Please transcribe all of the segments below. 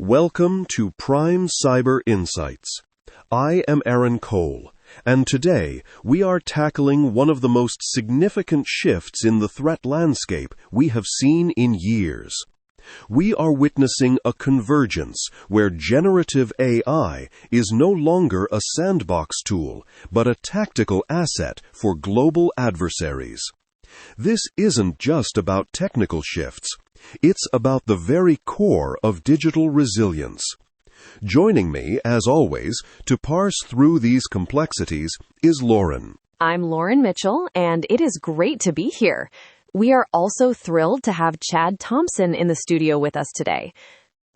Welcome to Prime Cyber Insights. I am Aaron Cole, and today we are tackling one of the most significant shifts in the threat landscape we have seen in years. We are witnessing a convergence where generative AI is no longer a sandbox tool, but a tactical asset for global adversaries. This isn't just about technical shifts. It's about the very core of digital resilience. Joining me, as always, to parse through these complexities is Lauren. I'm Lauren Mitchell, and it is great to be here. We are also thrilled to have Chad Thompson in the studio with us today.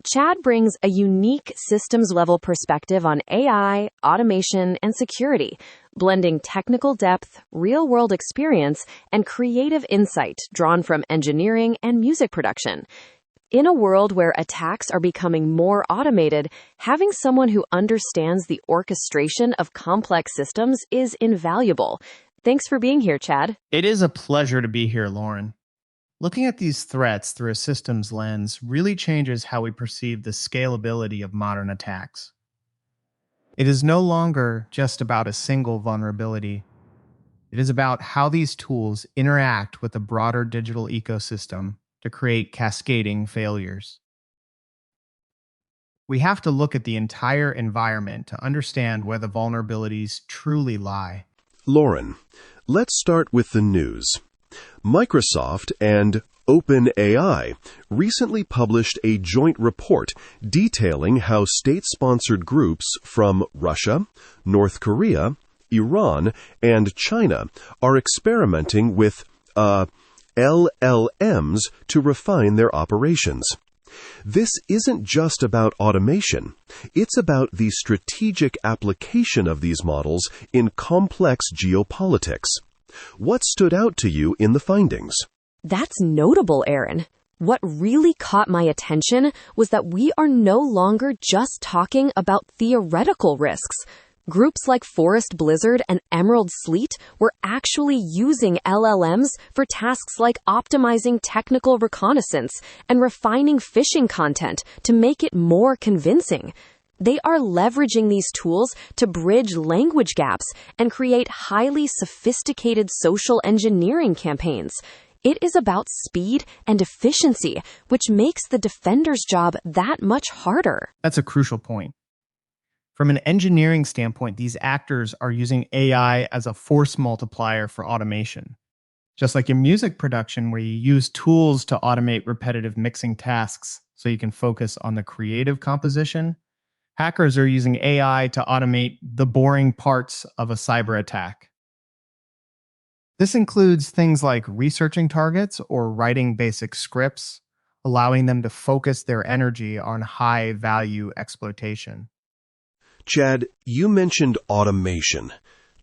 Chad brings a unique systems-level perspective on AI, automation, and security, blending technical depth, real-world experience, and creative insight drawn from engineering and music production. In a world where attacks are becoming more automated, having someone who understands the orchestration of complex systems is invaluable. Thanks for being here, Chad. It is a pleasure to be here, Lauren. Looking at these threats through a systems lens really changes how we perceive the scalability of modern attacks. It is no longer just about a single vulnerability. It is about how these tools interact with the broader digital ecosystem to create cascading failures. We have to look at the entire environment to understand where the vulnerabilities truly lie. Lauren, let's start with the news. Microsoft and OpenAI recently published a joint report detailing how state-sponsored groups from Russia, North Korea, Iran, and China are experimenting with LLMs to refine their operations. This isn't just about automation. It's about the strategic application of these models in complex geopolitics. What stood out to you in the findings? That's notable, Aaron. What really caught my attention was that we are no longer just talking about theoretical risks. Groups like Forest Blizzard and Emerald Sleet were actually using LLMs for tasks like optimizing technical reconnaissance and refining phishing content to make it more convincing. They are leveraging these tools to bridge language gaps and create highly sophisticated social engineering campaigns. It is about speed and efficiency, which makes the defender's job that much harder. That's a crucial point. From an engineering standpoint, these actors are using AI as a force multiplier for automation. Just like in music production, where you use tools to automate repetitive mixing tasks so you can focus on the creative composition, hackers are using AI to automate the boring parts of a cyber attack. This includes things like researching targets or writing basic scripts, allowing them to focus their energy on high-value exploitation. Chad, you mentioned automation.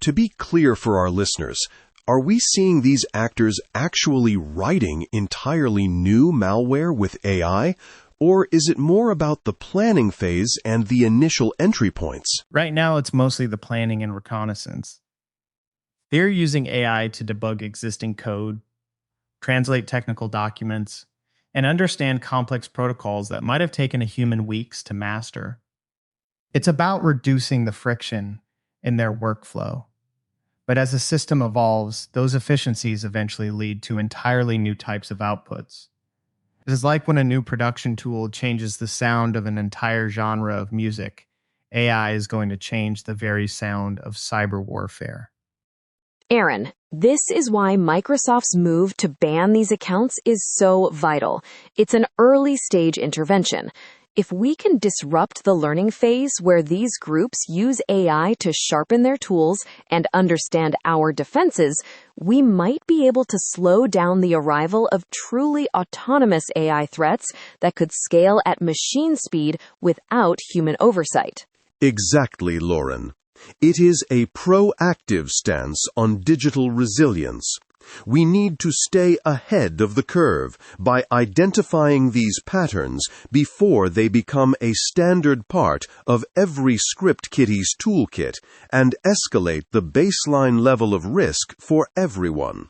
To be clear for our listeners, are we seeing these actors actually writing entirely new malware with AI? Or is it more about the planning phase and the initial entry points? Right now, it's mostly the planning and reconnaissance. They're using AI to debug existing code, translate technical documents, and understand complex protocols that might have taken a human weeks to master. It's about reducing the friction in their workflow. But as the system evolves, those efficiencies eventually lead to entirely new types of outputs. It is like when a new production tool changes the sound of an entire genre of music. AI is going to change the very sound of cyber warfare. Aaron, this is why Microsoft's move to ban these accounts is so vital. It's an early-stage intervention. If we can disrupt the learning phase where these groups use AI to sharpen their tools and understand our defenses, we might be able to slow down the arrival of truly autonomous AI threats that could scale at machine speed without human oversight. Exactly, Lauren. It is a proactive stance on digital resilience. We need to stay ahead of the curve by identifying these patterns before they become a standard part of every script kiddie's toolkit and escalate the baseline level of risk for everyone.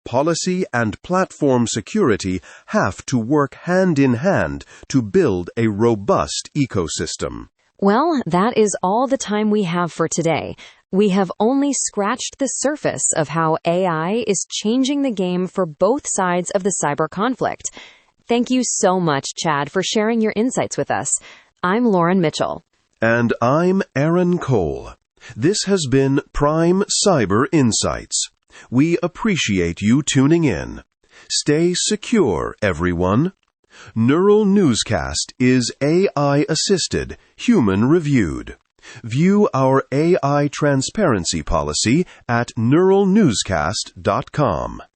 Policy and platform security have to work hand in hand to build a robust ecosystem. Well, that is all the time we have for today. We have only scratched the surface of how AI is changing the game for both sides of the cyber conflict. Thank you so much, Chad, for sharing your insights with us. I'm Lauren Mitchell. And I'm Aaron Cole. This has been Prime Cyber Insights. We appreciate you tuning in. Stay secure, everyone. Neural Newscast is AI-assisted, human-reviewed. View our AI transparency policy at neuralnewscast.com.